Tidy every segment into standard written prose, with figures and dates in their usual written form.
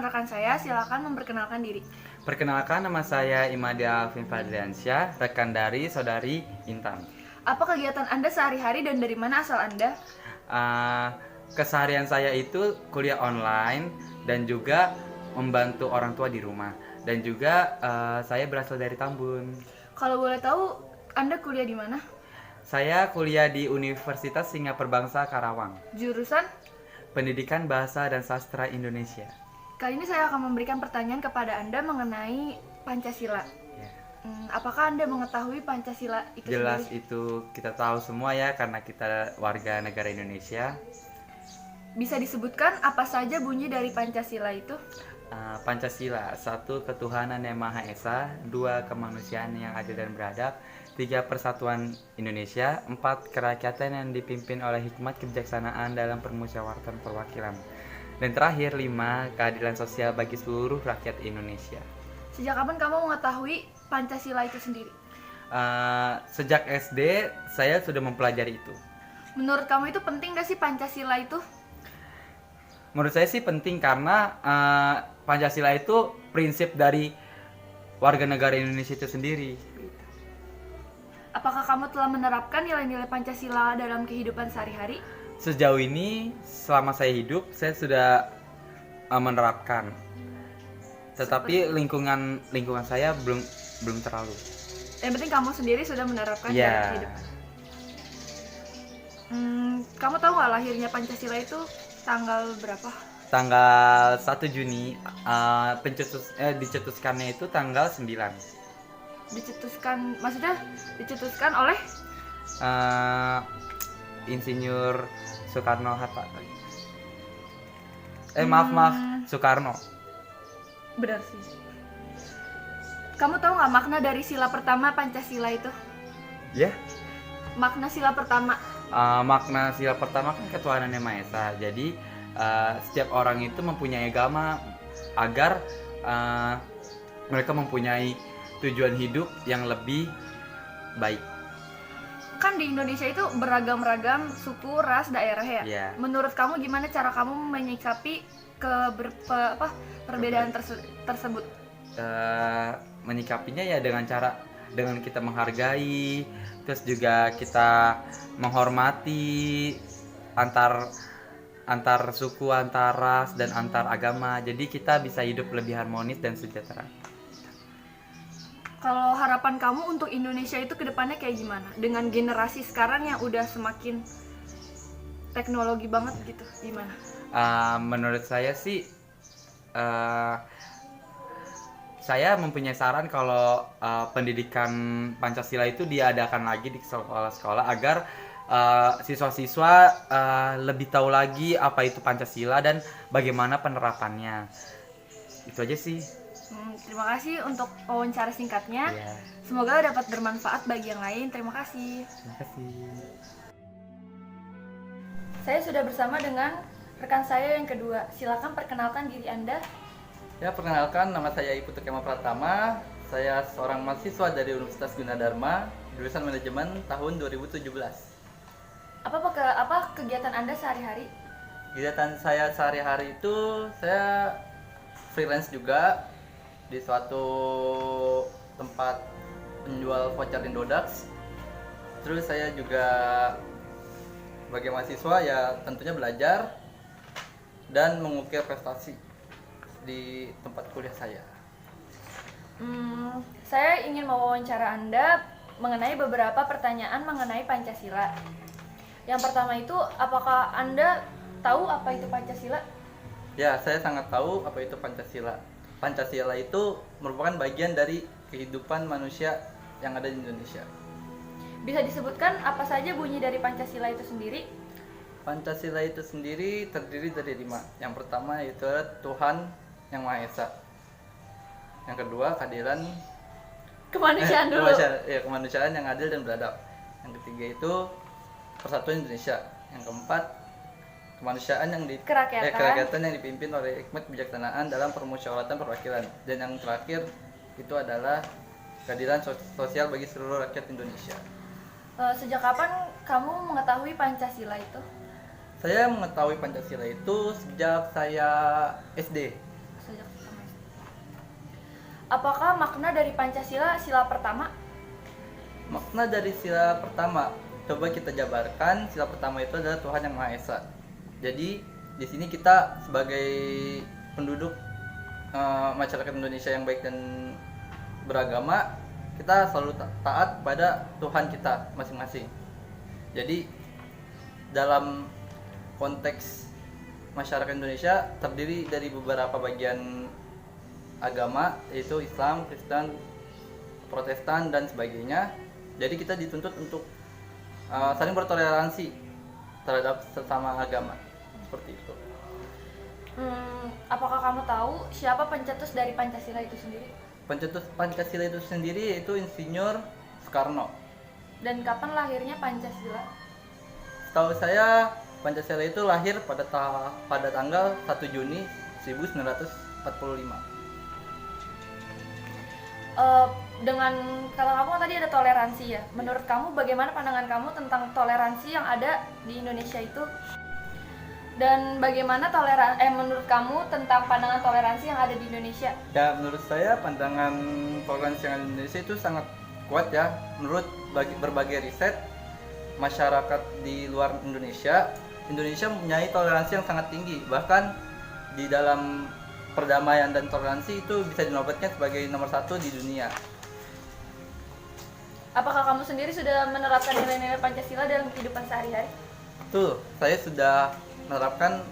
rekan saya, silakan memperkenalkan diri. Perkenalkan, nama saya Imadi Alvin Fadliansyah, rekan dari saudari Intan. Apa kegiatan Anda sehari-hari dan dari mana asal Anda? Uh, Keseharian saya itu kuliah online dan juga membantu orang tua di rumah. Dan juga saya berasal dari Tambun. Kalau boleh tahu, Anda kuliah di mana? Saya kuliah di Universitas Singapura Bangsa Karawang, Jurusan? Pendidikan Bahasa dan Sastra Indonesia. Kali ini saya akan memberikan pertanyaan kepada Anda mengenai Pancasila. Ya. Apakah Anda mengetahui Pancasila itu Jelas sendiri? itu kita tahu semua ya, karena kita warga negara Indonesia. Bisa disebutkan apa saja bunyi dari Pancasila itu? Pancasila, 1. Ketuhanan yang Maha Esa, 2. Kemanusiaan yang adil dan beradab, 3. Persatuan Indonesia, 4. Kerakyatan yang dipimpin oleh hikmat kebijaksanaan dalam permusyawaratan perwakilan, dan terakhir 5. Keadilan sosial bagi seluruh rakyat Indonesia. Sejak kapan kamu mengetahui Pancasila itu sendiri? Sejak SD saya sudah mempelajari itu. Menurut kamu itu penting gak sih Pancasila itu? Menurut saya sih penting karena Pancasila itu prinsip dari warga negara Indonesia itu sendiri. Apakah kamu telah menerapkan nilai-nilai Pancasila dalam kehidupan sehari-hari? Sejauh ini selama saya hidup saya sudah menerapkan. Tetapi lingkungan saya belum terlalu. Yang penting kamu sendiri sudah menerapkan dalam Ya. kehidupan. Kamu tahu nggak lahirnya Pancasila itu tanggal berapa? Tanggal 1 Juni dicetuskannya itu tanggal 9. Dicetuskan oleh Insinyur Soekarno Hatta. Maaf, Soekarno. benar sih. Kamu tahu nggak makna dari sila pertama Pancasila itu? Ya. Makna sila pertama. Makna sila pertama kan ketuhanan yang Maha Esa. Jadi setiap orang itu mempunyai agama agar mereka mempunyai tujuan hidup yang lebih baik. Kan di Indonesia itu beragam-ragam suku, ras, daerah ya. Yeah. Menurut kamu gimana cara kamu menyikapi perbedaan tersebut? Menyikapinya ya dengan kita menghargai, terus juga kita menghormati antar suku, antar ras, dan antar agama. Jadi kita bisa hidup lebih harmonis dan sejahtera. Kalau harapan kamu untuk Indonesia itu kedepannya kayak gimana? Dengan generasi sekarang yang udah semakin teknologi banget gitu, gimana? Menurut saya sih, saya mempunyai saran kalau pendidikan Pancasila itu diadakan lagi di sekolah-sekolah agar siswa-siswa lebih tahu lagi apa itu Pancasila dan bagaimana penerapannya. Itu aja sih. Terima kasih untuk wawancara singkatnya. Ya. Semoga dapat bermanfaat bagi yang lain. Terima kasih. Terima kasih. Saya sudah bersama dengan rekan saya yang kedua. Silakan perkenalkan diri Anda. Ya, perkenalkan, nama saya Iputu Kema Pratama. Saya seorang mahasiswa dari Universitas Gunadarma, jurusan manajemen tahun 2017. Apa kegiatan Anda sehari-hari? Kegiatan saya sehari-hari itu saya freelance juga di suatu tempat penjual voucher Indodax. Terus saya juga sebagai mahasiswa ya tentunya belajar dan mengukir prestasi di tempat kuliah saya. Saya ingin mewawancara Anda mengenai beberapa pertanyaan mengenai Pancasila. Yang pertama itu, apakah Anda tahu apa itu Pancasila? Ya, saya sangat tahu apa itu Pancasila. Pancasila itu merupakan bagian dari kehidupan manusia yang ada di Indonesia. Bisa disebutkan apa saja bunyi dari Pancasila itu sendiri? Pancasila itu sendiri terdiri dari 5. Yang pertama yaitu Tuhan yang Maha Esa. Yang kedua, keadilan Kemanusiaan dulu. kemanusiaan yang adil dan beradab. Yang ketiga itu Persatuan Indonesia. Yang keempat, kemanusiaan kerakyatan yang dipimpin oleh hikmat kebijaksanaan dalam permusyawaratan perwakilan. Dan yang terakhir itu adalah keadilan sosial bagi seluruh rakyat Indonesia. Sejak kapan kamu mengetahui Pancasila itu? Saya mengetahui Pancasila itu sejak saya SD. saja sama SD. Apakah makna dari Pancasila sila pertama? Makna dari sila pertama, coba kita jabarkan. Sila pertama itu adalah Tuhan Yang Maha Esa. Jadi di sini kita sebagai penduduk masyarakat Indonesia yang baik dan beragama, kita selalu taat pada Tuhan kita masing-masing. Jadi dalam konteks masyarakat Indonesia terdiri dari beberapa bagian agama, yaitu Islam, Kristen, Protestan, dan sebagainya. Jadi kita dituntut untuk saling bertoleransi terhadap sesama agama, seperti itu. Apakah kamu tahu siapa pencetus dari Pancasila itu sendiri? Pencetus Pancasila itu sendiri yaitu Insinyur Soekarno. Dan kapan lahirnya Pancasila? Setahu saya Pancasila itu lahir pada tanggal 1 Juni 1945. Dengan kalau kamu tadi ada toleransi ya, menurut kamu bagaimana pandangan kamu tentang toleransi yang ada di Indonesia itu? Dan bagaimana menurut kamu tentang pandangan toleransi yang ada di Indonesia? Ya, menurut saya pandangan toleransi yang ada di Indonesia itu sangat kuat ya. Menurut berbagai riset masyarakat di luar Indonesia mempunyai toleransi yang sangat tinggi. Bahkan di dalam perdamaian dan toleransi itu bisa dinobatkan sebagai nomor 1 di dunia. Apakah kamu sendiri sudah menerapkan nilai-nilai Pancasila dalam kehidupan sehari-hari? Betul, saya sudah menerapkan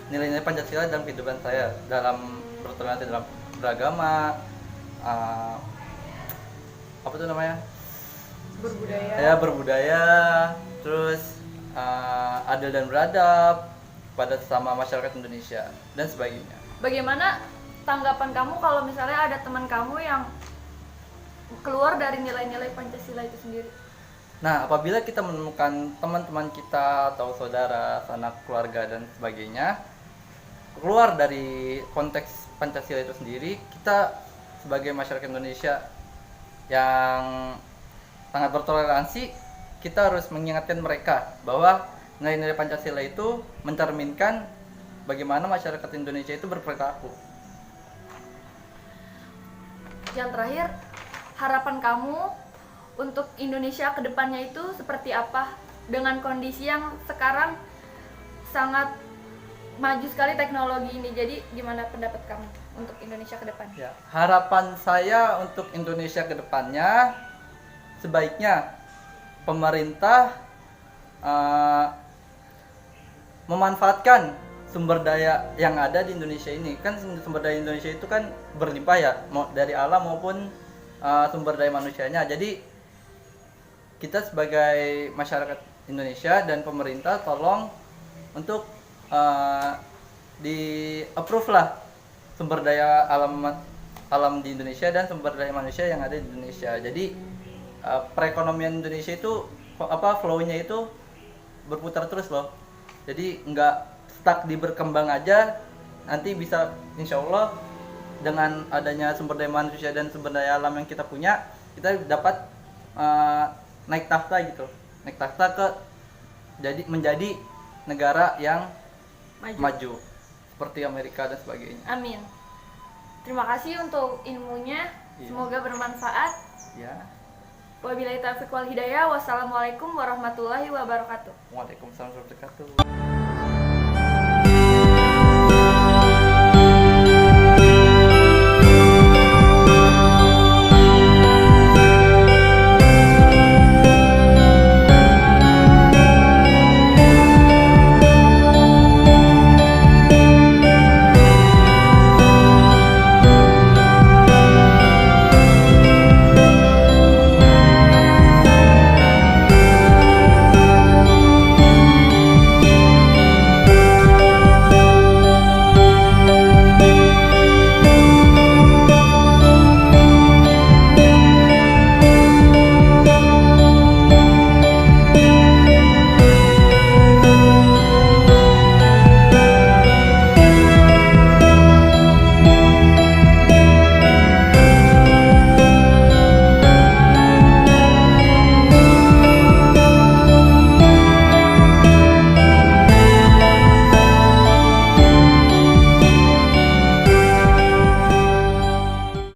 nilai-nilai Pancasila dalam kehidupan saya, dalam bertoleransi dalam beragama, apa tuh namanya? Berbudaya. Ya, berbudaya, terus adil dan beradab pada sesama masyarakat Indonesia dan sebagainya. Bagaimana tanggapan kamu kalau misalnya ada teman kamu yang keluar dari nilai-nilai Pancasila itu sendiri? Nah, apabila kita menemukan teman-teman kita atau saudara, sanak keluarga dan sebagainya keluar dari konteks Pancasila itu sendiri, kita sebagai masyarakat Indonesia yang sangat bertoleransi, kita harus mengingatkan mereka bahwa nilai-nilai Pancasila itu mencerminkan bagaimana masyarakat Indonesia itu berperilaku. Yang terakhir, harapan kamu untuk Indonesia ke depannya itu seperti apa? Dengan kondisi yang sekarang sangat maju sekali teknologi ini. Jadi gimana pendapat kamu untuk Indonesia ke depan? Ya, harapan saya untuk Indonesia ke depannya, sebaiknya pemerintah memanfaatkan sumber daya yang ada di Indonesia ini. Kan sumber daya Indonesia itu kan berlimpah ya, dari alam maupun sumber daya manusianya. Jadi kita sebagai masyarakat Indonesia dan pemerintah tolong untuk di approve lah sumber daya alam di Indonesia dan sumber daya manusia yang ada di Indonesia. Jadi perekonomian Indonesia itu flow-nya itu berputar terus loh. Jadi nggak stuck di berkembang aja, nanti bisa insya Allah dengan adanya sumber daya manusia dan sumber daya alam yang kita punya, kita dapat naik tahta gitu, naik tahta ke menjadi negara yang maju seperti Amerika dan sebagainya. Amin. Terima kasih untuk ilmunya, semoga bermanfaat. Ya. Wabillahi taufiq wal hidayah. Wassalamualaikum warahmatullahi wabarakatuh. Waalaikumsalam warahmatullahi wabarakatuh.